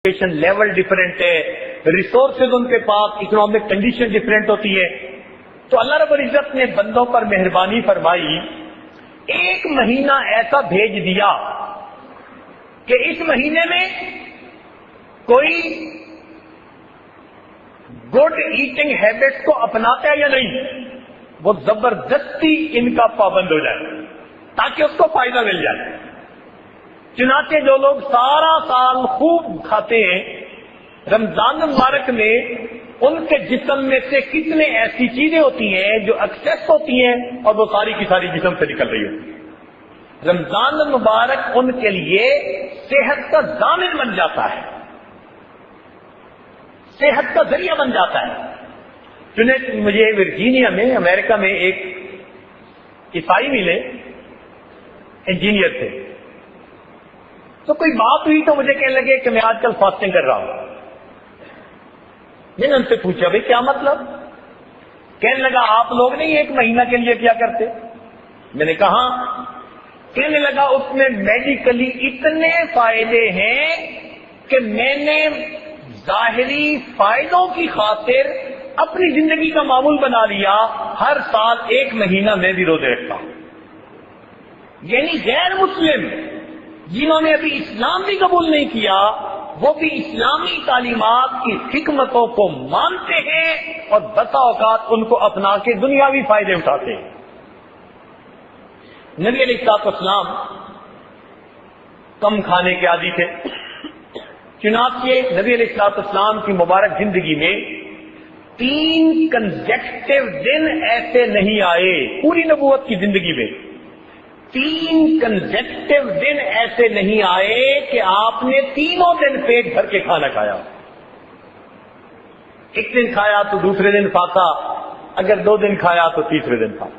Education level different ہے، resources ان کے پاس، economic condition different ہوتی ہے. تو اللہ رب العزت نے بندوں پر مہربانی فرمائی، ایک مہینہ ایسا بھیج دیا کہ اس مہینے میں کوئی گڈ ایٹنگ ہیبٹس کو اپناتا ہے یا نہیں، وہ زبردستی ان کا پابند ہو جائے تاکہ اس کو فائدہ مل جائے. چنانچہ جو لوگ سارا سال خوب کھاتے ہیں، رمضان مبارک میں ان کے جسم میں سے کتنے ایسی چیزیں ہوتی ہیں جو ایکسیس ہوتی ہیں اور وہ ساری کی ساری جسم سے نکل رہی ہوتی ہیں. رمضان مبارک ان کے لیے صحت کا ضامن بن جاتا ہے، صحت کا ذریعہ بن جاتا ہے. چنانچہ مجھے ورجینیا میں امریکہ میں ایک عیسائی ملے، انجینئر تھے. تو کوئی بات ہوئی تو مجھے کہنے لگے کہ میں آج کل فاسٹنگ کر رہا ہوں. میں نے ان سے پوچھا بھائی کیا مطلب؟ کہنے لگا آپ لوگ نہیں ایک مہینہ کے لیے کیا کرتے؟ میں نے کہا. کہنے لگا اس میں میڈیکلی اتنے فائدے ہیں کہ میں نے ظاہری فائدوں کی خاطر اپنی زندگی کا معمول بنا لیا، ہر سال ایک مہینہ میں بھی روزے رکھتا ہوں. یعنی غیر مسلم جنہوں نے ابھی اسلام بھی قبول نہیں کیا، وہ بھی اسلامی تعلیمات کی حکمتوں کو مانتے ہیں اور بسا اوقات ان کو اپنا کے دنیاوی فائدے اٹھاتے ہیں. نبی علیہ الصلوۃ والسلام کم کھانے کے عادی تھے. چنانچہ نبی علیہ الصلوۃ والسلام کی مبارک زندگی میں 3 کنزیکٹیو دن ایسے نہیں آئے، پوری نبوت کی زندگی میں 3 کنزیکٹیو دن ایسے نہیں آئے کہ آپ نے تینوں دن پیٹ بھر کے کھانا کھایا. ایک دن کھایا تو دوسرے دن فاقہ، اگر 2 دن کھایا تو تیسرے دن فاقہ.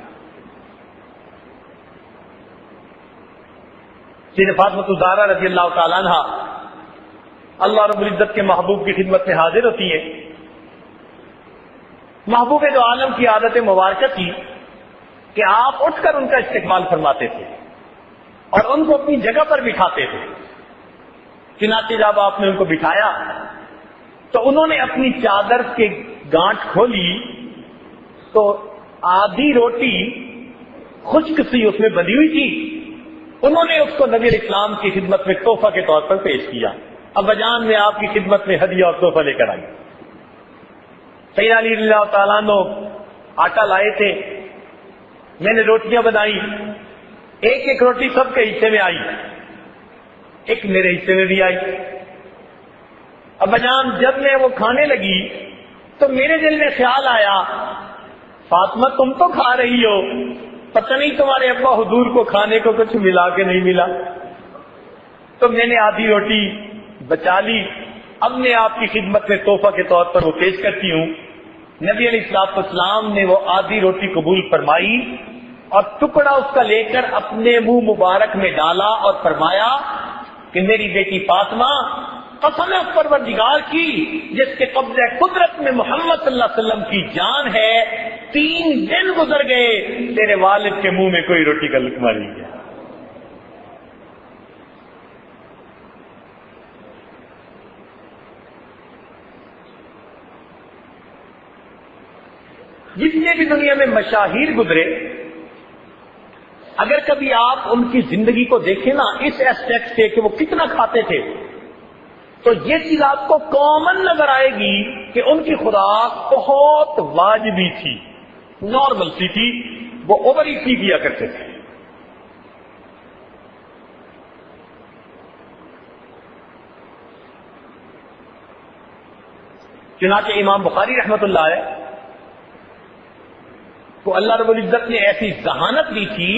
سیدہ فاطمہ الزہرا رضی اللہ تعالیٰ عنہ اللہ رب العزت کے محبوب کی خدمت میں حاضر ہوتی ہے. محبوب دو عالم کی عادت مبارکہ تھی کہ آپ اٹھ کر ان کا استقبال فرماتے تھے اور ان کو اپنی جگہ پر بٹھاتے تھے. چنانچہ جب آپ نے ان کو بٹھایا تو انہوں نے اپنی چادر کے گانٹھ کھولی تو آدھی روٹی خشک سی اس میں بندھی ہوئی تھی. انہوں نے اس کو نبی اسلام کی خدمت میں تحفہ کے طور پر پیش کیا. ابا جان میں آپ کی خدمت میں ہدیہ اور تحفہ لے کر آئی. سیدنا علی رضی اللہ تعالیٰ عنہ آٹا لائے تھے، میں نے روٹیاں بنائی، ایک ایک روٹی سب کے حصے میں آئی، ایک میرے حصے میں بھی آئی. ابا جان جب میں وہ کھانے لگی تو میرے دل میں خیال آیا، فاطمہ تم تو کھا رہی ہو، پتہ نہیں تمہارے ابا حضور کو کھانے کو کچھ ملا کہ نہیں ملا. تو میں نے آدھی روٹی بچا لی، اب میں آپ کی خدمت میں تحفہ کے طور پر وہ پیش کرتی ہوں. نبی علیہ الصلوۃ والسلام نے وہ آدھی روٹی قبول فرمائی اور ٹکڑا اس کا لے کر اپنے منہ مبارک میں ڈالا اور فرمایا کہ میری بیٹی فاطمہ، قسم اس پروردگار کی جس کے قبضہ قدرت میں محمد صلی اللہ علیہ وسلم کی جان ہے، 3 دن گزر گئے تیرے والد کے منہ میں کوئی روٹی کا لقمہ نہیں گیا. جتنے بھی دنیا میں مشاہیر گزرے، اگر کبھی آپ ان کی زندگی کو دیکھیں نا اس ایسپیکٹ سے کہ وہ کتنا کھاتے تھے، تو یہ چیز آپ کو کامن نظر آئے گی کہ ان کی خوراک بہت واجبی تھی، نارمل سی تھی، وہ اوور ایٹ نہیں کیا کرتے تھے. چنانچہ امام بخاری رحمۃ اللہ علیہ کو اللہ رب العزت نے ایسی ذہانت دی تھی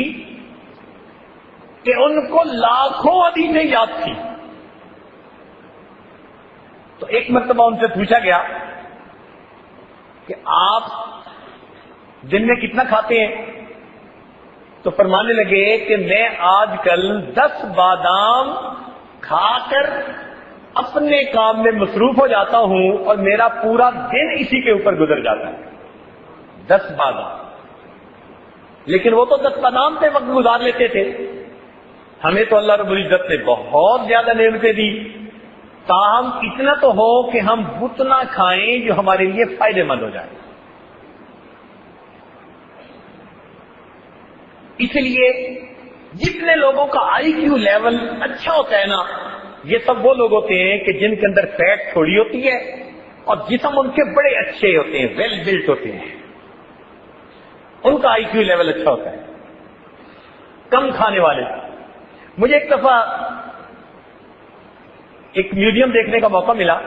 کہ ان کو لاکھوں حدیثیں یاد تھی. تو ایک مرتبہ ان سے پوچھا گیا کہ آپ دن میں کتنا کھاتے ہیں؟ تو فرمانے لگے کہ میں آج کل 10 بادام کھا کر اپنے کام میں مصروف ہو جاتا ہوں اور میرا پورا دن اسی کے اوپر گزر جاتا ہے. 10 بادام، لیکن وہ تو 10 بادام پہ وقت گزار لیتے تھے. ہمیں تو اللہ رب العزت نے بہت زیادہ نعمتیں دی. تاہم اتنا تو ہو کہ ہم اتنا کھائیں جو ہمارے لیے فائدے مند ہو جائے. اس لیے جتنے لوگوں کا آئی کیو لیول اچھا ہوتا ہے نا، یہ سب وہ لوگ ہوتے ہیں کہ جن کے اندر فیٹ تھوڑی ہوتی ہے اور جسم ان کے بڑے اچھے ہوتے ہیں، ویل بلٹ ہوتے ہیں، ان کا آئی کیو لیول اچھا ہوتا ہے. کم کھانے والے. مجھے ایک دفعہ ایک میوزیم دیکھنے کا موقع ملا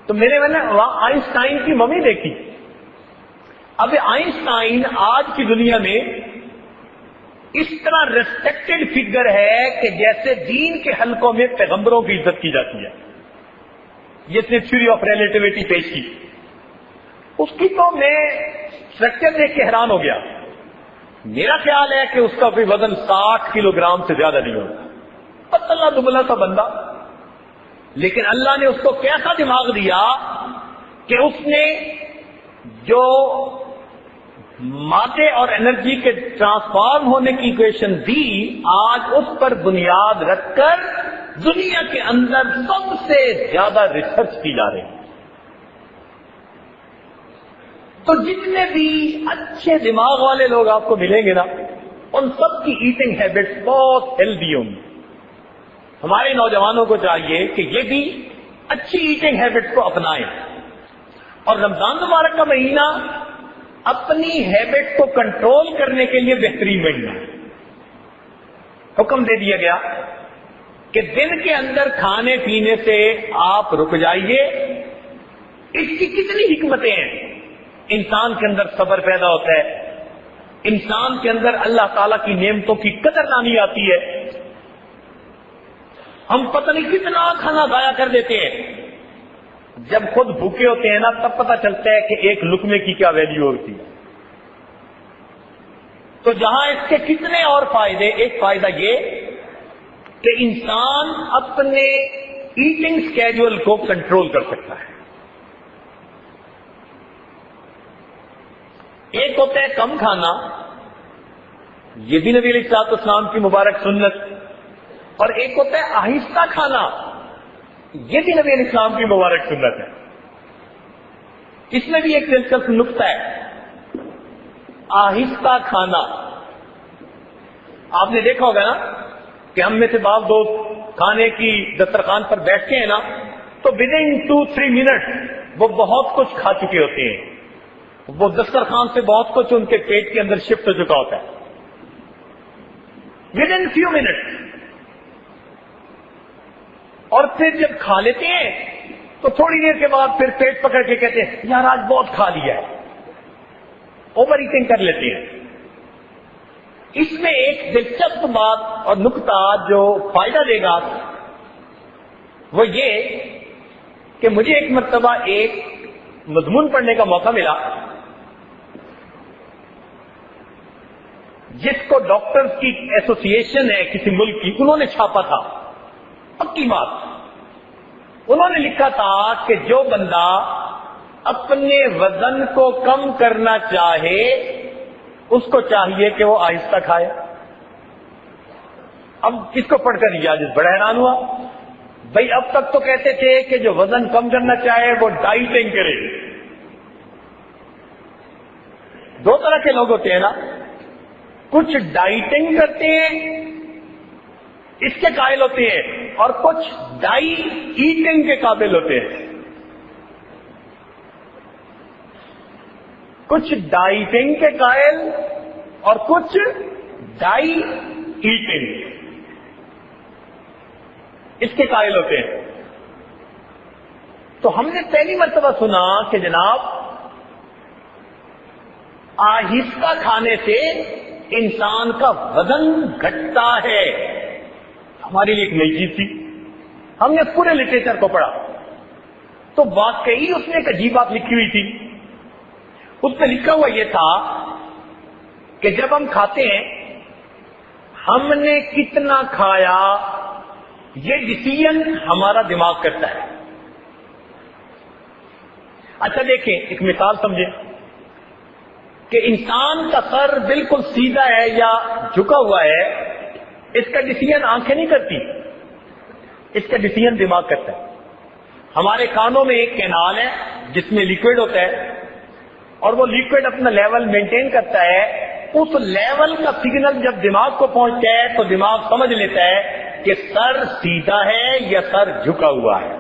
تو میں نے وہاں آئنسٹائن کی ممی دیکھی. اب آئنسٹائن آج کی دنیا میں اس طرح ریسپیکٹڈ فگر ہے کہ جیسے دین کے حلقوں میں پیغمبروں کی عزت کی جاتی ہے. جس نے تھیوری آف ریلیٹیوٹی پیش کی، اس کی تو میں اسٹرکچر دیکھ کے حیران ہو گیا. میرا خیال ہے کہ اس کا کوئی وزن 60 کلو گرام سے زیادہ نہیں ہوگا. پتلا دبلا سا بندہ، لیکن اللہ نے اس کو کیسا دماغ دیا کہ اس نے جو مادے اور انرجی کے ٹرانسفارم ہونے کی ایکویشن دی، آج اس پر بنیاد رکھ کر دنیا کے اندر سب سے زیادہ ریسرچ کی جا رہی ہے. تو جتنے بھی اچھے دماغ والے لوگ آپ کو ملیں گے نا، ان سب کی ایٹنگ ہیبٹس بہت ہیلدی ہوں گی. ہمارے نوجوانوں کو چاہیے کہ یہ بھی اچھی ایٹنگ ہیبٹس کو اپنائیں، اور رمضان مبارک کا مہینہ اپنی ہیبٹ کو کنٹرول کرنے کے لیے بہترین مہینہ ہے. حکم دے دیا گیا کہ دن کے اندر کھانے پینے سے آپ رک جائیے. اس کی کتنی حکمتیں ہیں. انسان کے اندر صبر پیدا ہوتا ہے، انسان کے اندر اللہ تعالیٰ کی نعمتوں کی قدر دانی آتی ہے. ہم پتہ نہیں کتنا کھانا ضائع کر دیتے ہیں. جب خود بھوکے ہوتے ہیں نا، تب پتہ چلتا ہے کہ ایک لقمے کی کیا ویلیو ہوتی ہے. تو جہاں اس کے کتنے اور فائدے، ایک فائدہ یہ کہ انسان اپنے ایٹنگ اسکیڈول کو کنٹرول کر سکتا ہے. ایک ہوتا ہے کم کھانا، یہ بھی نبی علیہ الصلوۃ والسلام کی مبارک سنت، اور ایک ہوتا ہے آہستہ کھانا، یہ بھی نبی علیہ السلام کی مبارک سنت ہے. اس میں بھی ایک دلچسپ نقطہ ہے، آہستہ کھانا. آپ نے دیکھا ہوگا نا کہ ہم میں سے بعض دوست کھانے کی دسترخوان پر بیٹھتے ہیں نا، تو ودن 2-3 منٹ وہ بہت کچھ کھا چکے ہوتے ہیں. وہ دسترخوان سے بہت کچھ ان کے پیٹ کے اندر شفٹ ہو چکا ہوتا ہے ودن فیو منٹ. اور پھر جب کھا لیتے ہیں تو تھوڑی دیر کے بعد پھر پیٹ پکڑ کے کہتے ہیں یار آج بہت کھا لیا ہے، اوور ایٹنگ کر لیتے ہیں. اس میں ایک دلچسپ بات اور نقطہ جو فائدہ دے گا وہ یہ کہ مجھے ایک مرتبہ ایک مضمون پڑھنے کا موقع ملا جس کو ڈاکٹرز کی ایسوسی ایشن ہے کسی ملک کی، انہوں نے چھاپا تھا. پکی بات، انہوں نے لکھا تھا کہ جو بندہ اپنے وزن کو کم کرنا چاہے اس کو چاہیے کہ وہ آہستہ کھائے. اب اس کو پڑھ کر یہ بڑا حیران ہوا. بھائی اب تک تو کہتے تھے کہ جو وزن کم کرنا چاہے وہ ڈائٹنگ کرے. دو طرح کے لوگ ہوتے ہیں نا، کچھ ڈائٹنگ کرتے ہیں اس کے قائل ہوتے ہیں، اور کچھ ڈائی ایٹنگ کے قابل ہوتے ہیں. کچھ ڈائٹنگ کے قائل اور کچھ ڈائی ایٹنگ اس کے قائل ہوتے ہیں. تو ہم نے پہلی مرتبہ سنا کہ جناب آہستہ کھانے سے انسان کا وزن گھٹتا ہے. ہمارے لیے ایک نئی چیز تھی. ہم نے پورے لٹریچر کو پڑھا تو واقعی اس نے ایک عجیب بات لکھی ہوئی تھی. اس پہ لکھا ہوا یہ تھا کہ جب ہم کھاتے ہیں ہم نے کتنا کھایا یہ ڈیسیژن ہمارا دماغ کرتا ہے. اچھا دیکھیں ایک مثال سمجھیں کہ انسان کا سر بالکل سیدھا ہے یا جھکا ہوا ہے، اس کا ڈیسیژن آنکھیں نہیں کرتی. اس کا ڈیسیژن دماغ کرتا ہے. ہمارے کانوں میں ایک کینال ہے جس میں لیکوڈ ہوتا ہے اور وہ لیکوڈ اپنا لیول مینٹین کرتا ہے. اس لیول کا سگنل جب دماغ کو پہنچتا ہے تو دماغ سمجھ لیتا ہے کہ سر سیدھا ہے یا سر جھکا ہوا ہے.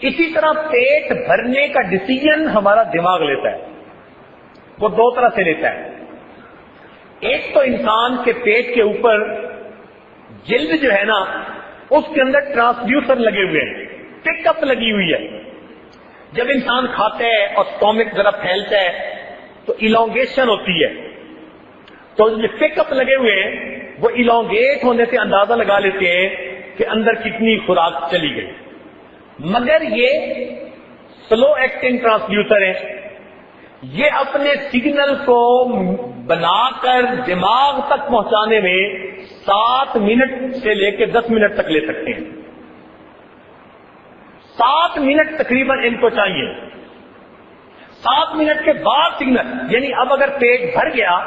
اسی طرح پیٹ بھرنے کا ڈیسیژن ہمارا دماغ لیتا ہے. وہ دو طرح سے لیتا ہے. ایک تو انسان کے پیٹ کے اوپر جلد جو ہے نا اس کے اندر ٹرانسڈیوسر لگے ہوئے ہیں, پک اپ لگی ہوئی ہے. جب انسان کھاتا ہے اور اسٹومک ذرا پھیلتا ہے تو الانگیشن ہوتی ہے. تو جو پک اپ لگے ہوئے ہیں وہ الانگیٹ ہونے سے اندازہ لگا لیتے ہیں کہ اندر کتنی خوراک چلی گئی. مگر یہ سلو ایکٹنگ ٹرانسڈیوسر ہے. یہ اپنے سگنل کو بنا کر دماغ تک پہنچانے میں 7 منٹ سے لے کے 10 منٹ تک لے سکتے ہیں. 7 منٹ تقریباً ان کو چاہیے. 7 منٹ کے بعد سگنل, یعنی اب اگر پیٹ بھر گیا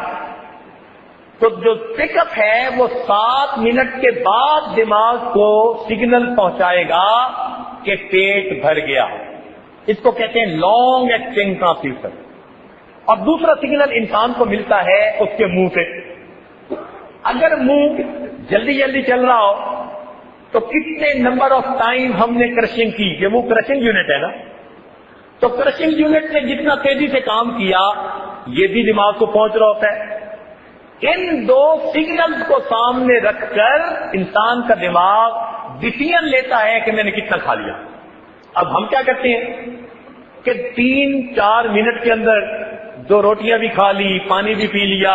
تو جو پک اپ ہے وہ 7 منٹ کے بعد دماغ کو سگنل پہنچائے گا کہ پیٹ بھر گیا. اس کو کہتے ہیں لانگ ایکٹنگ ٹرانسڈیوسر. اور دوسرا سگنل انسان کو ملتا ہے اس کے منہ سے. اگر منہ جلدی جلدی چل رہا ہو تو کتنے نمبر آف ٹائم ہم نے کرشنگ کی, کہ وہ کرشنگ یونٹ ہے نا, تو کرشنگ یونٹ نے جتنا تیزی سے کام کیا یہ بھی دماغ کو پہنچ رہا ہوتا ہے. ان دو سگنلز کو سامنے رکھ کر انسان کا دماغ ڈیسیژن لیتا ہے کہ میں نے کتنا کھا لیا. اب ہم کیا کرتے ہیں کہ 3-4 منٹ کے اندر 2 روٹیاں بھی کھا لی, پانی بھی پی لیا,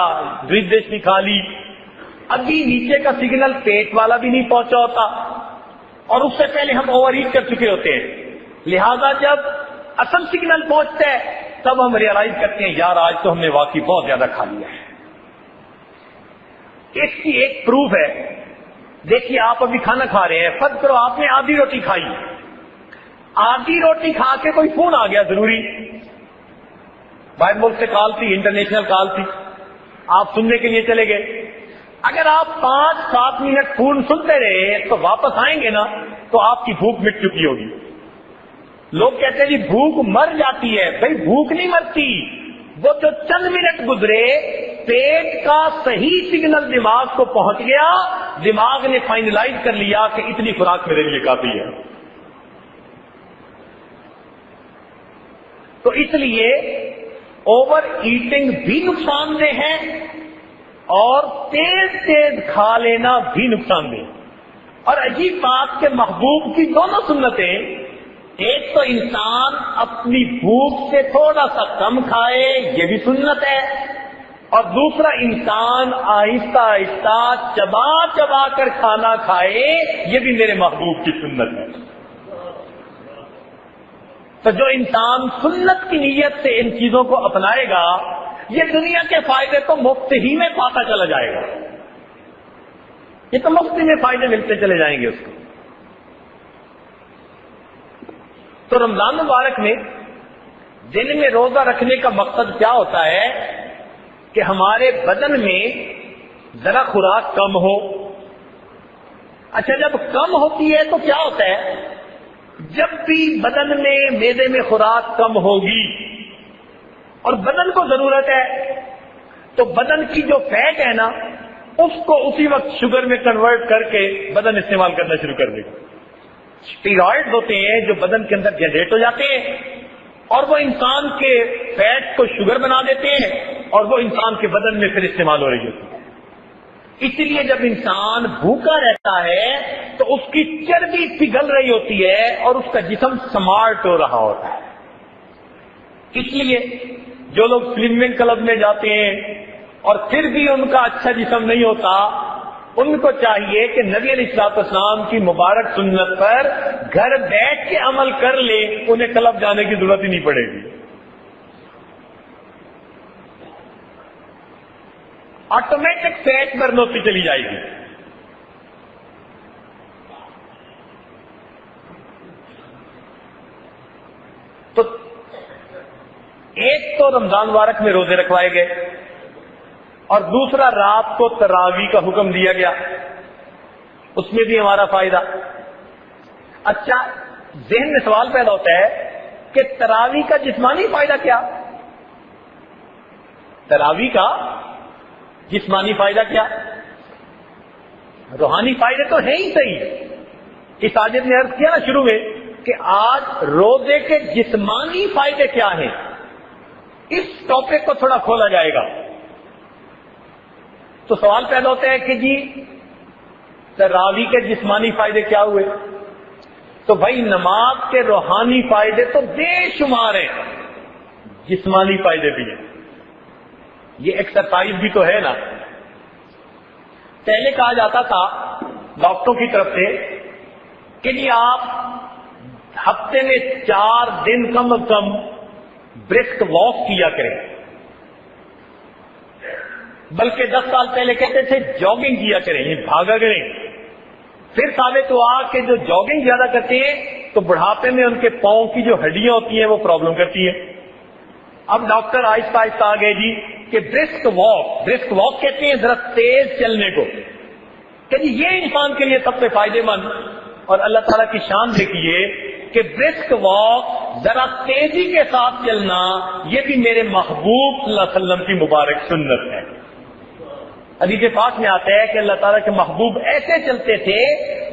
ڈش بھی کھا لی. ابھی نیچے کا سگنل پیٹ والا بھی نہیں پہنچا ہوتا اور اس سے پہلے ہم اوور ایٹ کر چکے ہوتے ہیں. لہذا جب اصل سگنل پہنچتا ہے تب ہم ریئلائز کرتے ہیں یار آج تو ہم نے واقعی بہت زیادہ کھا لیا ہے. اس کی ایک پروف ہے. دیکھیے آپ ابھی کھانا کھا رہے ہیں, فرض کرو آپ نے آدھی روٹی کھائی, آدھی روٹی کھا کے کوئی فون آ گیا ضروری, باہر ملک سے کال تھی, انٹرنیشنل کال تھی, آپ سننے کے لیے چلے گئے. اگر آپ 5-7 منٹ فون سنتے رہے تو واپس آئیں گے نا تو آپ کی بھوک مٹ چکی ہوگی. لوگ کہتے ہیں جی بھوک مر جاتی ہے. بھائی بھوک نہیں مرتی, وہ جو چند منٹ گزرے پیٹ کا صحیح سگنل دماغ کو پہنچ گیا, دماغ نے فائنلائز کر لیا کہ اتنی خوراک میرے لیے کافی ہے. تو اس لیے اوور ایٹنگ بھی نقصان دہ ہے اور تیز تیز کھا لینا بھی نقصان دہ. اور عجیب بات کہ محبوب کی دونوں سنتیں, ایک تو انسان اپنی بھوک سے تھوڑا سا کم کھائے یہ بھی سنت ہے, اور دوسرا انسان آہستہ آہستہ چبا چبا کر کھانا کھائے یہ بھی میرے محبوب کی سنت ہے. تو جو انسان سنت کی نیت سے ان چیزوں کو اپنائے گا یہ دنیا کے فائدے تو مفت ہی میں پاتا چلا جائے گا. یہ تو مفت میں فائدے ملتے چلے جائیں گے اس کو. تو رمضان مبارک میں دن میں روزہ رکھنے کا مقصد کیا ہوتا ہے کہ ہمارے بدن میں ذرا خوراک کم ہو. اچھا جب کم ہوتی ہے تو کیا ہوتا ہے, جب بھی بدن میں معدے میں خوراک کم ہوگی اور بدن کو ضرورت ہے تو بدن کی جو فیٹ ہے نا اس کو اسی وقت شوگر میں کنورٹ کر کے بدن استعمال کرنا شروع کر دے گا. اسٹیرائڈز ہوتے ہیں جو بدن کے اندر جنریٹ ہو جاتے ہیں اور وہ انسان کے فیٹ کو شوگر بنا دیتے ہیں اور وہ انسان کے بدن میں پھر استعمال ہو رہی ہوتی ہے. اس لیے جب انسان بھوکا رہتا ہے تو اس کی چربی پگھل رہی ہوتی ہے اور اس کا جسم سمارٹ ہو رہا ہوتا ہے. اس لیے جو لوگ سوئمنگ کلب میں جاتے ہیں اور پھر بھی ان کا اچھا جسم نہیں ہوتا, ان کو چاہیے کہ نبی علیہ الصلوۃ والسلام کی مبارک سنت پر گھر بیٹھ کے عمل کر لے, انہیں کلب جانے کی ضرورت ہی نہیں پڑے گی. آٹومیٹک فیٹ برن ہوتی چلی جائے گی. تو ایک تو رمضان مبارک میں روزے رکھوائے گئے اور دوسرا رات کو تراویح کا حکم دیا گیا, اس میں بھی ہمارا فائدہ. اچھا، ذہن میں سوال پیدا ہوتا ہے کہ تراویح کا جسمانی فائدہ کیا؟ تراویح کا جسمانی فائدہ کیا؟ روحانی فائدے تو ہیں ہی صحیح۔ اس آیت نے عرض کیا نا شروع میں کہ آج روزے کے جسمانی فائدے کیا ہیں، اس ٹاپک کو تھوڑا کھولا جائے گا۔ تو سوال پیدا ہوتا ہے کہ جی تراویح کے جسمانی فائدے کیا ہوئے؟ تو بھائی نماز کے روحانی فائدے تو بے شمار ہیں، جسمانی فائدے بھی ہیں۔ یہ ایکسرسائز بھی تو ہے نا۔ پہلے کہا جاتا تھا ڈاکٹروں کی طرف سے کہ جی آپ ہفتے میں 4 دن کم از کم برسک واک کیا کریں، بلکہ 10 سال پہلے کہتے تھے جاگنگ کیا کریں، یہ بھاگا کریں۔ پھر ثابت ہوا کہ جو جاگنگ زیادہ کرتے ہیں تو بڑھاپے میں ان کے پاؤں کی جو ہڈیاں ہوتی ہیں وہ پرابلم کرتی ہیں۔ اب ڈاکٹر آہستہ آہستہ آ گئے جی کہ برسک واک کہتے ہیں ذرا تیز چلنے کو، کہ جی یہ انسان کے لیے سب سے فائدہ مند۔ اور اللہ تعالیٰ کی شان دیکھیے کہ برسک واک، ذرا تیزی کے ساتھ چلنا، یہ بھی میرے محبوب صلی اللہ علیہ وسلم کی مبارک سنت ہے۔ حدیث پاک میں آتا ہے کہ اللہ تعالیٰ کے محبوب ایسے چلتے تھے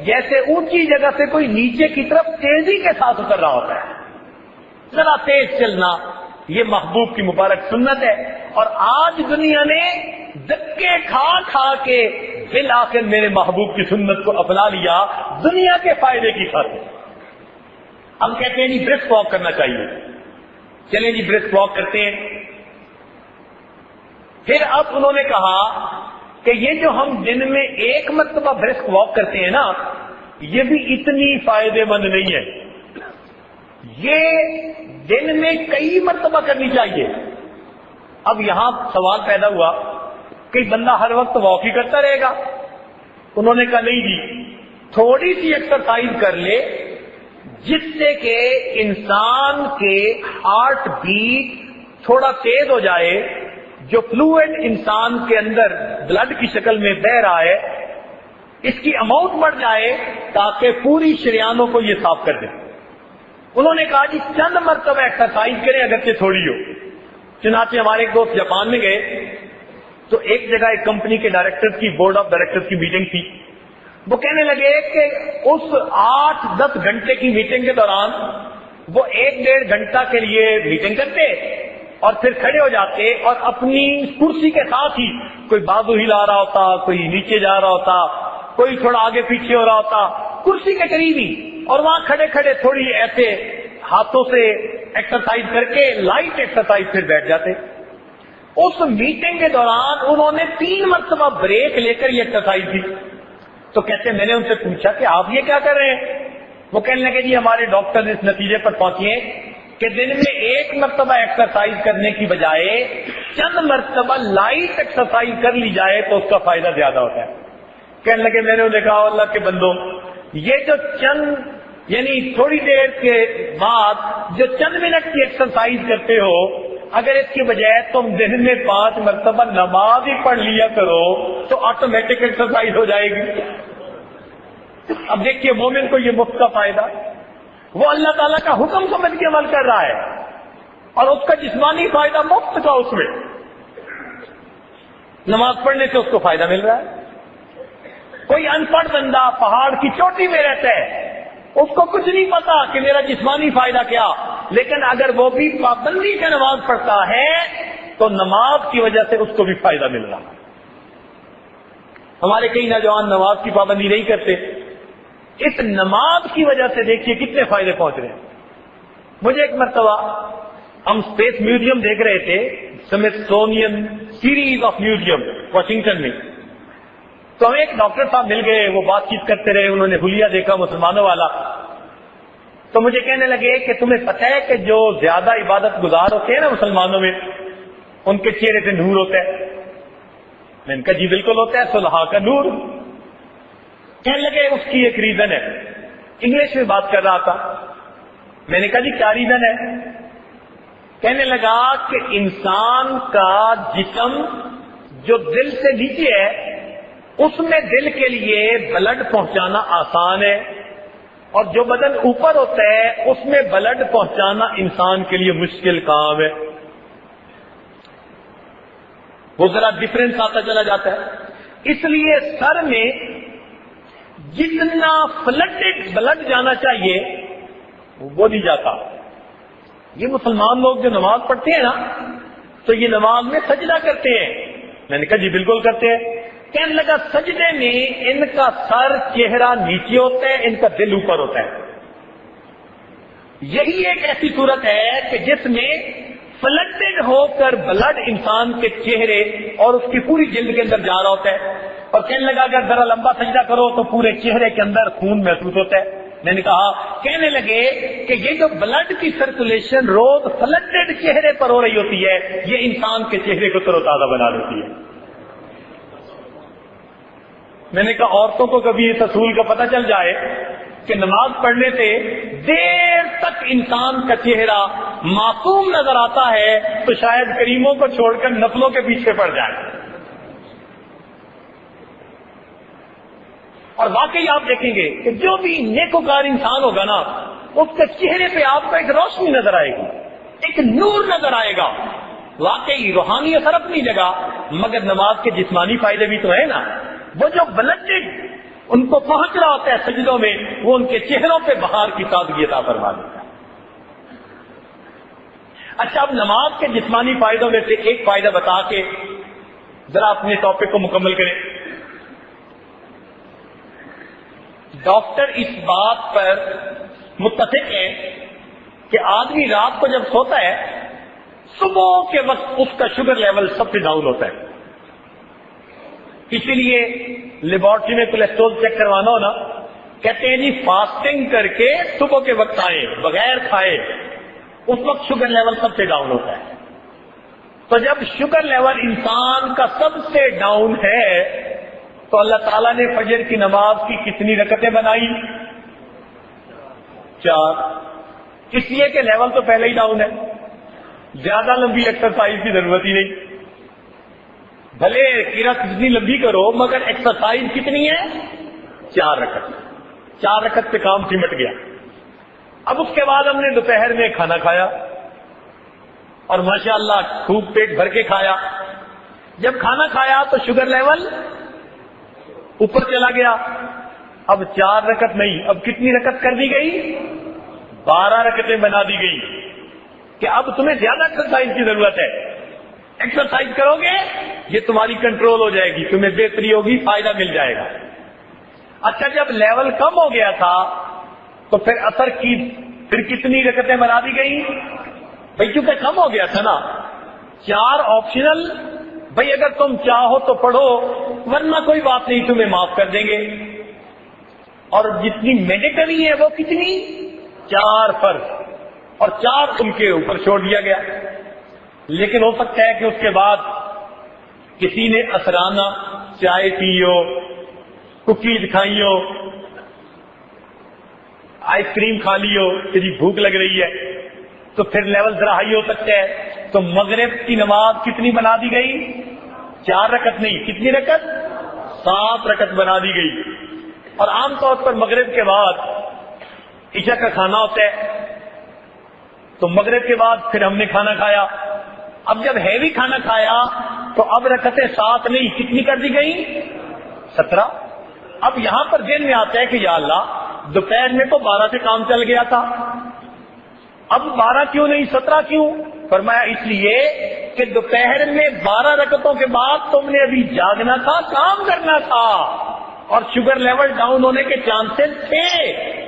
جیسے اونچی جگہ سے کوئی نیچے کی طرف تیزی کے ساتھ اتر رہا ہوتا ہے۔ ذرا تیز چلنا یہ محبوب کی مبارک سنت ہے، اور آج دنیا نے دھکے کھا کھا کے بالآخر میرے محبوب کی سنت کو اپنا لیا دنیا کے فائدے کی خاطر۔ ہم کہتے ہیں جی برسک واک کرنا چاہیے، چلیں جی برسک واک کرتے ہیں۔ پھر اب انہوں نے کہا کہ یہ جو ہم دن میں 1 مرتبہ برسک واک کرتے ہیں نا، یہ بھی اتنی فائدے مند نہیں ہے، یہ دن میں کئی مرتبہ کرنی چاہیے۔ اب یہاں سوال پیدا ہوا کہ بندہ ہر وقت واک ہی کرتا رہے گا؟ انہوں نے کہا نہیں جی، تھوڑی سی ایکسرسائز کر لے جس سے کہ انسان کے ہارٹ بیٹ تھوڑا تیز ہو جائے، جو فلوئڈ انسان کے اندر بلڈ کی شکل میں بہ رہا ہے اس کی اماؤنٹ بڑھ جائے تاکہ پوری شریانوں کو یہ صاف کر دے۔ انہوں نے کہا جی چند مرتبہ ایکسرسائز کریں اگرچہ تھوڑی ہو۔ چنانچہ ہمارے ایک دوست جاپان میں گئے تو ایک جگہ ایک کمپنی کے ڈائریکٹر کی بورڈ آف ڈائریکٹر کی میٹنگ تھی۔ وہ کہنے لگے کہ اس 8-10 گھنٹے کی میٹنگ کے دوران وہ 1-1.5 گھنٹہ کے لیے میٹنگ کرتے اور پھر کھڑے ہو جاتے اور اپنی کرسی کے ساتھ ہی کوئی بازو ہلا رہا ہوتا، کوئی نیچے جا رہا ہوتا، کوئی تھوڑا آگے پیچھے ہو رہا ہوتا، کرسی کے قریب ہی، اور وہاں کھڑے کھڑے تھوڑی ایسے ہاتھوں سے ایکسرسائز کر کے لائٹ ایکسرسائز پھر بیٹھ جاتے۔ اس میٹنگ کے دوران انہوں نے 3 مرتبہ بریک لے کر یہ ایکسرسائز کی۔ تو کہتے میں نے ان سے پوچھا کہ آپ یہ کیا کر رہے ہیں؟ وہ کہنے لگے جی ہمارے ڈاکٹر اس نتیجے پر پہنچے کہ دن میں 1 مرتبہ ایکسرسائز کرنے کی بجائے چند مرتبہ لائٹ ایکسرسائز کر لی جائے تو اس کا فائدہ زیادہ ہوتا ہے۔ کہنے لگے میں نے انہیں کہا اللہ کے بندوں، یہ جو چند یعنی تھوڑی دیر کے بعد جو چند منٹ کی ایکسرسائز کرتے ہو، اگر اس کی بجائے تم دن میں 5 مرتبہ نماز ہی پڑھ لیا کرو تو آٹومیٹک ایکسرسائز ہو جائے گی۔ اب دیکھیے مومن کو یہ مفت کا فائدہ، وہ اللہ تعالیٰ کا حکم سمجھ کے عمل کر رہا ہے اور اس کا جسمانی فائدہ مفت کا، اس میں نماز پڑھنے سے اس کو فائدہ مل رہا ہے۔ کوئی ان پڑھ بندہ پہاڑ کی چوٹی میں رہتا ہے، اس کو کچھ نہیں پتا کہ میرا جسمانی فائدہ کیا، لیکن اگر وہ بھی پابندی سے نماز پڑھتا ہے تو نماز کی وجہ سے اس کو بھی فائدہ مل رہا ہے۔ ہمارے کئی نوجوان نماز کی پابندی نہیں کرتے، اس نماز کی وجہ سے دیکھیے کتنے فائدے پہنچ رہے ہیں۔ مجھے ایک مرتبہ ہم اسپیس میوزیم دیکھ رہے تھے، Smithsonian series of museum Washington میں، تو ہمیں ایک ڈاکٹر صاحب مل گئے، وہ بات چیت کرتے رہے، انہوں نے حلیہ دیکھا مسلمانوں والا، تو مجھے کہنے لگے کہ تمہیں پتہ ہے کہ جو زیادہ عبادت گزار ہوتے ہیں نا مسلمانوں میں، ان کے چہرے سے نور ہوتا ہے؟ میں نے کہا جی بالکل ہوتا ہے، صلحاء کا نور۔ کہنے لگے اس کی ایک ریزن ہے، انگلش میں بات کر رہا تھا۔ میں نے کہا جی کیا ریزن ہے؟ کہنے لگا کہ انسان کا جسم جو دل سے نیچے ہے اس میں دل کے لیے بلڈ پہنچانا آسان ہے، اور جو بدن اوپر ہوتا ہے اس میں بلڈ پہنچانا انسان کے لیے مشکل کام ہے. وہ ذرا ڈفرینس آتا چلا جاتا ہے. اس لیے سر میں جتنا فلڈڈ بلڈ جانا چاہیے وہ نہیں جاتا. یہ مسلمان لوگ جو نماز پڑھتے ہیں نا تو یہ نماز میں سجدہ کرتے ہیں. میں نے کہا جی بالکل کرتے ہیں. کہنے لگا سجدے میں ان کا سر چہرہ نیچے ہوتا ہے, ان کا دل اوپر ہوتا ہے. یہی ایک ایسی صورت ہے کہ جس میں فلڈڈ ہو کر بلڈ انسان کے چہرے اور اس کی پوری جلد کے اندر جا رہا ہوتا ہے. اور کہنے لگا اگر ذرا لمبا سجدہ کرو تو پورے چہرے کے اندر خون محسوس ہوتا ہے. میں نے کہا, کہنے لگے کہ یہ جو بلڈ کی سرکولیشن روز فلڈڈ چہرے پر ہو رہی ہوتی ہے یہ انسان کے چہرے کو تر و تازہ بنا دیتی ہے. میں نے کہا عورتوں کو کبھی اس اصول کا پتہ چل جائے کہ نماز پڑھنے سے دیر تک انسان کا چہرہ معصوم نظر آتا ہے تو شاید کریموں کو چھوڑ کر نسلوں کے پیچھے پڑ جائے. اور واقعی آپ دیکھیں گے کہ جو بھی نیکوکار انسان ہوگا نا اس کے چہرے پہ آپ کو ایک روشنی نظر آئے گی, ایک نور نظر آئے گا. واقعی روحانی اثر اپنی جگہ, مگر نماز کے جسمانی فائدے بھی تو ہیں نا. وہ جو بلڈڈ ان کو پہنچ رہا ہوتا ہے سجدوں میں وہ ان کے چہروں پہ بہار کی تازگی عطا فرما دیتا ہے. اچھا, اب نماز کے جسمانی فائدوں میں سے ایک فائدہ بتا کے ذرا اپنے ٹاپک کو مکمل کریں. ڈاکٹر اس بات پر متفق ہے کہ آدمی رات کو جب سوتا ہے صبح کے وقت اس کا شوگر لیول سب سے ڈاؤن ہوتا ہے. اسی لیے لیبارٹری میں کولیسٹرول چیک کروانا ہونا کہتے ہیں جی فاسٹنگ کر کے صبح کے وقت آئے بغیر کھائے, اس وقت شوگر لیول سب سے ڈاؤن ہوتا ہے. تو جب شوگر لیول انسان کا سب سے ڈاؤن ہے تو اللہ تعالیٰ نے فجر کی نماز کی کتنی رکعتیں بنائی؟ 4. اس لیے کہ لیول تو پہلے ہی ڈاؤن ہے, زیادہ لمبی ایکسرسائز کی ضرورت ہی نہیں. بھلے قرات کتنی لمبی کرو مگر ایکسرسائز کتنی ہے؟ 4 رکعت. 4 رکعت پہ کام سمٹ گیا. اب اس کے بعد ہم نے دوپہر میں کھانا کھایا اور ماشاءاللہ خوب پیٹ بھر کے کھایا. جب کھانا کھایا تو شوگر لیول اوپر چلا گیا. اب 4 رکعت نہیں, اب کتنی رکعت کر دی گئی؟ 12 رکعتیں بنا دی گئی کہ اب تمہیں زیادہ ایکسرسائز کی ضرورت ہے. ایکسرسائز کرو گے یہ تمہاری کنٹرول ہو جائے گی, تمہیں بہتری ہوگی, فائدہ مل جائے گا. اچھا, جب لیول کم ہو گیا تھا تو پھر اثر کی پھر کتنی رکعتیں بنا دی گئی؟ بھائی کیونکہ کم ہو گیا تھا نا, 4 آپشنل. بھائی اگر تم چاہو تو پڑھو ورنہ کوئی بات نہیں, تمہیں معاف کر دیں گے. اور جتنی میڈیکلی ہے وہ کتنی؟ 4 فرض اور 4 ان کے اوپر چھوڑ دیا گیا. لیکن ہو سکتا ہے کہ اس کے بعد کسی نے اثرانہ چائے پی ہو, کوکیز کھائی ہو, آئس کریم کھا لی ہو, کسی بھوک لگ رہی ہے تو پھر لیول ذرا ہائی ہو سکتا ہے. تو مغرب کی نماز کتنی بنا دی گئی؟ 4 رکعت نہیں, کتنی رکعت؟ 7 رکعت بنا دی گئی. اور عام طور پر مغرب کے بعد عشاء کا کھانا ہوتا ہے تو مغرب کے بعد پھر ہم نے کھانا کھایا. اب جب ہیوی کھانا کھایا تو اب رکعتیں 7 نہیں, کتنی کر دی گئی؟ 17. اب یہاں پر ذہن میں آتا ہے کہ یا اللہ دوپہر میں تو 12 سے کام چل گیا تھا, اب 12 کیوں نہیں 17 کیوں؟ فرمایا اس لیے کہ دوپہر میں 12 رکعتوں کے بعد تم نے ابھی جاگنا تھا, کام کرنا تھا اور شوگر لیول ڈاؤن ہونے کے چانسز تھے.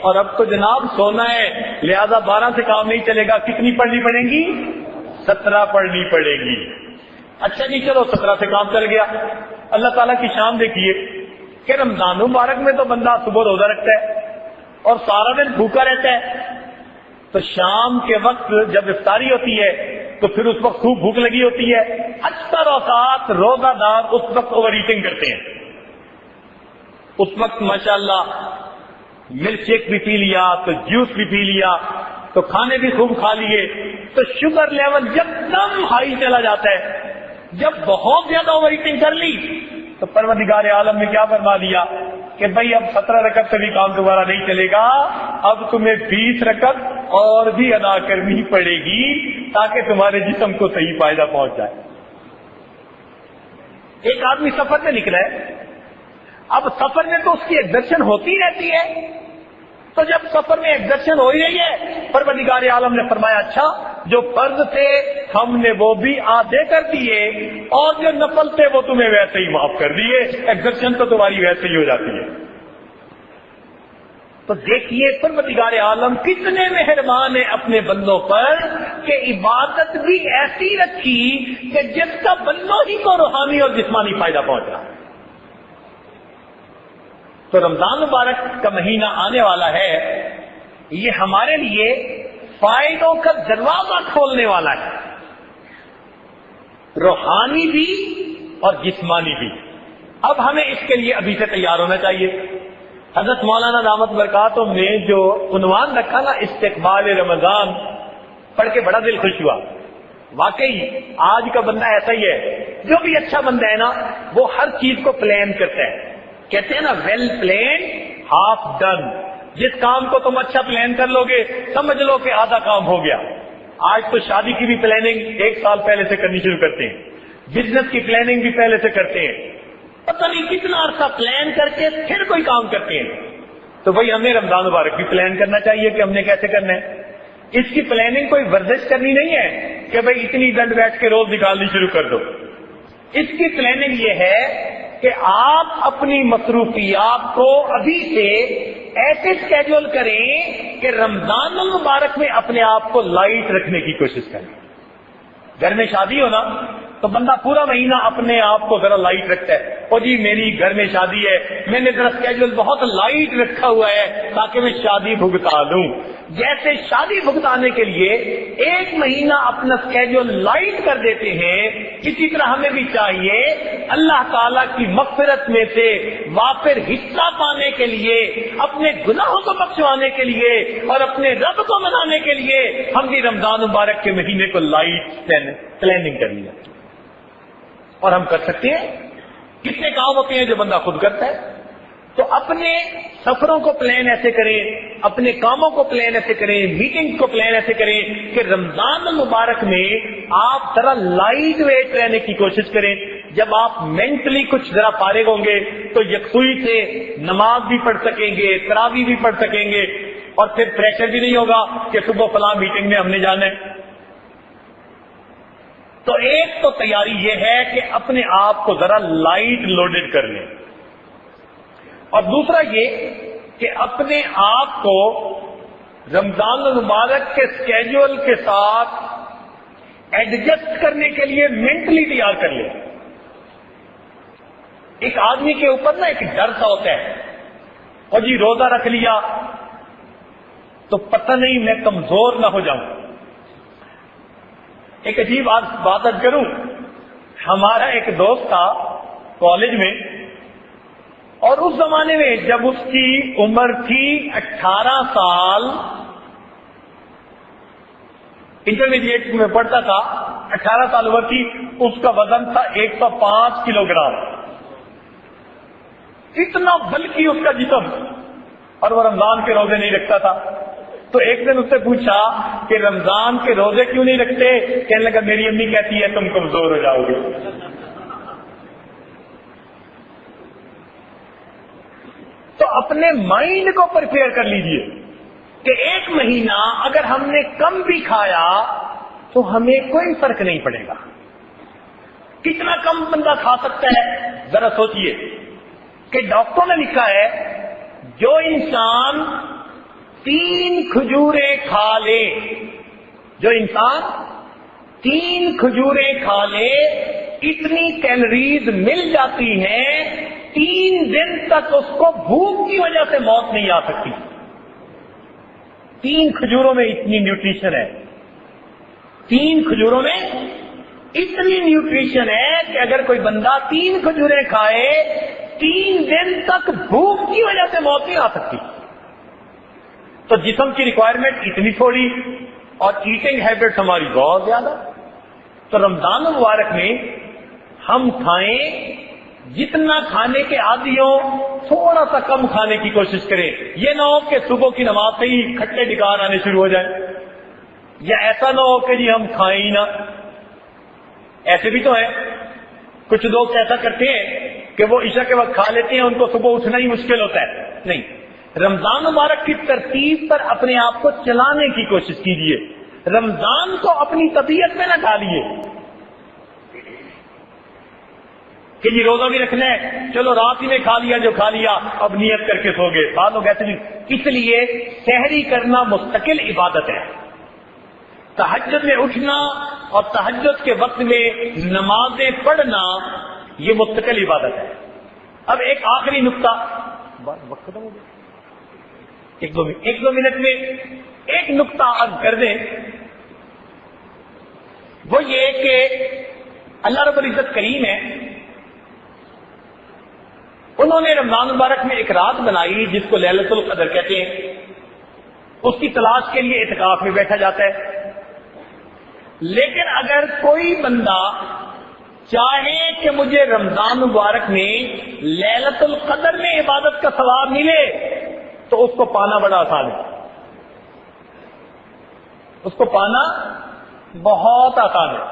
اور اب تو جناب سونا ہے, لہذا 12 سے کام نہیں چلے گا. کتنی پڑھنی پڑے گی؟ 17 پڑھنی پڑے گی. اچھا جی چلو 17 سے کام چل گیا. اللہ تعالیٰ کی شان دیکھیے کہ رمضان مبارک میں تو بندہ صبح روزہ رکھتا ہے اور سارا دن بھوکا رہتا ہے, تو شام کے وقت جب افطاری ہوتی ہے تو پھر اس وقت خوب بھوک لگی ہوتی ہے. اکثر اوقات روزہ دار اس وقت اوور ایٹنگ کرتے ہیں. اس وقت ماشاءاللہ ملک شیک بھی پی لیا, تو جوس بھی پی لیا, تو کھانے بھی خوب کھا لیے, تو شوگر لیول جب دم ہائی چلا جاتا ہے. جب بہت زیادہ اوور ایٹنگ کر لی تو پروردگار عالم نے کیا فرما دیا کہ بھئی اب 17 رکعت سے بھی کام دوبارہ نہیں چلے گا، اب تمہیں 20 رکعت اور بھی ادا کرنی پڑے گی تاکہ تمہارے جسم کو صحیح فائدہ پہنچ جائے۔ ایک آدمی سفر میں نکلا ہے، اب سفر میں تو اس کی ایگزرشن ہوتی رہتی ہے، تو جب سفر میں ایگزرشن ہو ہی رہی ہے، پروردگار عالم نے فرمایا اچھا جو فرض تھے ہم نے وہ بھی آدھے کر دیے اور جو نفل تھے وہ تمہیں ویسے ہی معاف کر دیے، ایگزرشن تو تمہاری ویسے ہی ہو جاتی ہے۔ تو دیکھیے پروردگار عالم کتنے مہربان ہیں اپنے بندوں پر کہ عبادت بھی ایسی رکھی کہ جس کا بندوں ہی کو روحانی اور جسمانی فائدہ پہنچ رہا ہے۔ تو رمضان مبارک کا مہینہ آنے والا ہے، یہ ہمارے لیے فائدوں کا دروازہ کھولنے والا ہے، روحانی بھی اور جسمانی بھی۔ اب ہمیں اس کے لیے ابھی سے تیار ہونا چاہیے۔ حضرت مولانا دامت برکاتہم نے جو عنوان رکھا نا استقبال رمضان، پڑھ کے بڑا دل خوش ہوا۔ واقعی آج کا بندہ ایسا ہی ہے، جو بھی اچھا بندہ ہے نا وہ ہر چیز کو پلان کرتا ہے، کہتے ہیں نا ویل پلان ہاف ڈن۔ جس کام کو تم اچھا پلان کر لو گے سمجھ لو کہ آدھا کام ہو گیا۔ آج تو شادی کی بھی پلاننگ 1 سال پہلے سے کرنی شروع کرتے ہیں، بزنس کی پلاننگ بھی پہلے سے کرتے ہیں، پتہ نہیں کتنا عرصہ پلان کر کے پھر کوئی کام کرتے ہیں۔ تو بھائی ہمیں رمضان مبارک بھی پلان کرنا چاہیے کہ ہم نے کیسے کرنا ہے۔ اس کی پلاننگ کوئی ورزش کرنی نہیں ہے کہ بھائی اتنی دن بیٹھ کے روز نکالنی شروع کر دو۔ اس کی پلاننگ یہ ہے کہ آپ اپنی مصروفیات کو ابھی سے ایسے سکیجول کریں کہ رمضان المبارک میں اپنے آپ کو لائٹ رکھنے کی کوشش کریں۔ گھر میں شادی ہو نا تو بندہ پورا مہینہ اپنے آپ کو ذرا لائٹ رکھتا ہے، او جی میری گھر میں شادی ہے، میں نے ذرا سکیجول بہت لائٹ رکھا ہوا ہے تاکہ میں شادی بھگتا دوں۔ جیسے شادی بھگتانے کے لیے 1 مہینہ اپنا سکیجول لائٹ کر دیتے ہیں، اسی طرح ہمیں بھی چاہیے اللہ تعالیٰ کی مغفرت میں سے وافر حصہ پانے کے لیے، اپنے گناہوں کو بخشوانے کے لیے اور اپنے رب کو منانے کے لیے ہم بھی رمضان مبارک کے مہینے کو لائٹ پلاننگ کر لیا۔ اور ہم کر سکتے ہیں، کتنے کام ہوتے ہیں جو بندہ خود کرتا ہے۔ تو اپنے سفروں کو پلان ایسے کریں، اپنے کاموں کو پلان ایسے کریں، میٹنگ کو پلان ایسے کریں کہ رمضان المبارک میں آپ ذرا لائٹ ویٹ رہنے کی کوشش کریں۔ جب آپ مینٹلی کچھ ذرا فارغ ہوں گے تو یکسوئی سے نماز بھی پڑھ سکیں گے، تراویح بھی پڑھ سکیں گے، اور پھر پریشر بھی نہیں ہوگا کہ صبح فلاں میٹنگ میں ہم نے جانا ہے۔ تو ایک تو تیاری یہ ہے کہ اپنے آپ کو ذرا لائٹ لوڈڈ کر لیں، اور دوسرا یہ کہ اپنے آپ کو رمضان المبارک کے سکیجول کے ساتھ ایڈجسٹ کرنے کے لیے مینٹلی تیار کر لیں۔ ایک آدمی کے اوپر نا ایک ڈر سا ہوتا ہے، اور جی روزہ رکھ لیا تو پتہ نہیں میں کمزور نہ ہو جاؤں۔ ایک عجیب بات کروں، ہمارا ایک دوست تھا کالج میں، اور اس زمانے میں جب اس کی عمر تھی 18 سال، انٹرمیڈیٹ میں پڑھتا تھا، 18 سال عمر تھی، اس کا وزن تھا 105 کلو گرام، اتنا بلکی اس کا جسم، اور وہ رمضان کے روزے نہیں رکھتا تھا۔ تو ایک دن اس سے پوچھا کہ رمضان کے روزے کیوں نہیں رکھتے؟ کہنے لگا میری امی کہتی ہے تم کمزور ہو جاؤ گے۔ تو اپنے مائنڈ کو پریپیئر کر لیجئے کہ 1 مہینہ اگر ہم نے کم بھی کھایا تو ہمیں کوئی فرق نہیں پڑے گا۔ کتنا کم بندہ کھا سکتا ہے؟ ذرا سوچئے کہ ڈاکٹروں نے لکھا ہے جو انسان 3 کھجوریں کھا لے، جو انسان 3 کھجوریں کھا لے، اتنی کیلوریز مل جاتی ہیں 3 دن تک اس کو بھوک کی وجہ سے موت نہیں آ سکتی۔ 3 کھجوروں میں اتنی نیوٹریشن ہے، 3 کھجوروں میں اتنی نیوٹریشن ہے کہ اگر کوئی بندہ 3 کھجوریں کھائے 3 دن تک بھوک کی وجہ سے موت نہیں آ سکتی۔ تو جسم کی ریکوائرمنٹ اتنی تھوڑی اور ایٹنگ ہیبٹس ہماری بہت زیادہ۔ تو رمضان المبارک میں ہم کھائیں جتنا کھانے کے عادی ہو تھوڑا سا کم کھانے کی کوشش کریں. یہ نہ ہو کہ صبح کی نماز سے ہی کھٹے ڈکار آنے شروع ہو جائیں, یا ایسا نہ ہو کہ جی ہم کھائیں ہی نہ. ایسے بھی تو ہیں کچھ لوگ ایسا کرتے ہیں کہ وہ عشاء کے وقت کھا لیتے ہیں, ان کو صبح اٹھنا ہی مشکل ہوتا ہے. نہیں, رمضان مبارک کی ترتیب پر اپنے آپ کو چلانے کی کوشش کیجیے. رمضان کو اپنی طبیعت میں نہ ڈالیے کہ جی روزہ بھی رکھنا ہے, چلو رات ہی میں کھا لیا جو کھا لیا, اب نیت کر کے سو گئے. بعض لوگ ایسے نہیں. اس لیے سحری کرنا مستقل عبادت ہے. تہجد میں اٹھنا اور تہجد کے وقت میں نمازیں پڑھنا یہ مستقل عبادت ہے. اب ایک آخری نقطہ, وقت ختم ہو گیا, ایک دو منٹ میں ایک نقطہ عرض کر دیں. وہ یہ کہ اللہ رب العزت کریم ہے, انہوں نے رمضان مبارک میں ایک رات بنائی جس کو لیلۃ القدر کہتے ہیں. اس کی تلاش کے لیے اعتکاف میں بیٹھا جاتا ہے. لیکن اگر کوئی بندہ چاہے کہ مجھے رمضان مبارک میں لیلۃ القدر میں عبادت کا ثواب ملے تو اس کو پانا بڑا آسان ہے. اس کو پانا بہت آسان ہے.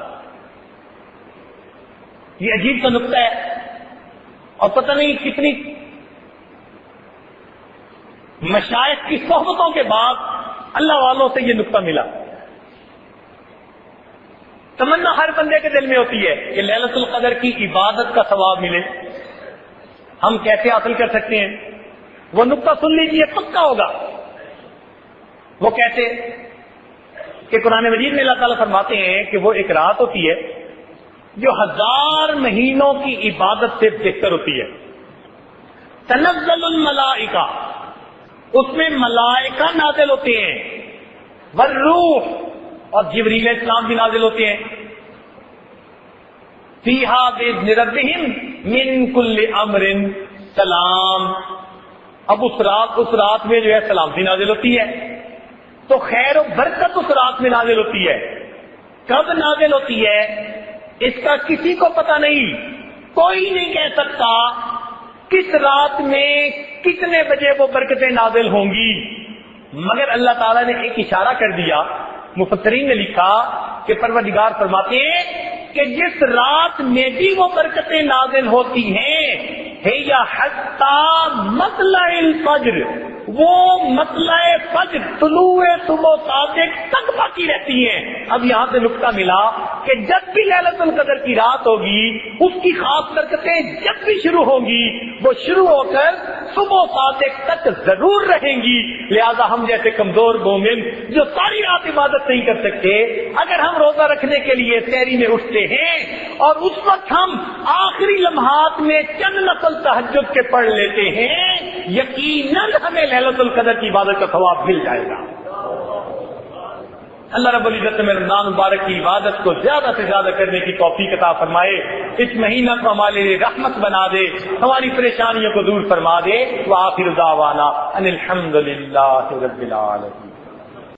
یہ عجیب سا نقطہ ہے اور پتہ نہیں کتنی مشائخ کی صحبتوں کے بعد اللہ والوں سے یہ نقطہ ملا. تمنا ہر بندے کے دل میں ہوتی ہے کہ لیلۃ القدر کی عبادت کا ثواب ملے. ہم کیسے حاصل کر سکتے ہیں؟ وہ نقطہ سن لیجیے, پکا ہوگا. وہ کیسے کہ قرآن مجید میں اللہ تعالیٰ فرماتے ہیں کہ وہ ایک رات ہوتی ہے جو 1000 مہینوں کی عبادت سے بہتر ہوتی ہے. تنزل الملائکہ, اس میں ملائکہ نازل ہوتے ہیں, والروح, اور جبریل السلام بھی نازل ہوتے ہیں. فیہا باذن ربہم من کل امر سلام. اب اس رات میں جو ہے سلامتی نازل ہوتی ہے. تو خیر و برکت اس رات میں نازل ہوتی ہے. کب نازل ہوتی ہے اس کا کسی کو پتہ نہیں. کوئی نہیں کہہ سکتا کس رات میں کتنے بجے وہ برکتیں نازل ہوں گی, مگر اللہ تعالیٰ نے ایک اشارہ کر دیا. مفسرین نے لکھا کہ پروردگار فرماتے ہیں کہ جس رات میں بھی وہ برکتیں نازل ہوتی ہیں ہے یا حتی مطلع الفجر, وہ مطلع فجر طلوع صبح صادق تک باقی رہتی ہیں. اب یہاں سے نقطہ ملا کہ جب بھی لیلۃ القدر کی رات ہوگی اس کی خاص برکتیں جب بھی شروع ہوں گی وہ شروع ہو کر صبح صادق تک ضرور رہیں گی. لہذا ہم جیسے کمزور مومن جو ساری رات عبادت نہیں کر سکتے, اگر ہم روزہ رکھنے کے لیے سحری میں اٹھتے ہیں اور اس وقت ہم آخری لمحات میں چند نفل تہجد کے پڑھ لیتے ہیں, یقیناً ہمیں لیلۃ القدر کی عبادت کا ثواب مل جائے گا. اللہ رب العزت میں رمضان مبارک کی عبادت کو زیادہ سے زیادہ کرنے کی توفیق عطا فرمائے. اس مہینہ کو ہمارے لیے رحمت بنا دے, ہماری پریشانیوں کو دور فرما دے. وآخر دعوانا ان الحمد للہ رب العالمین.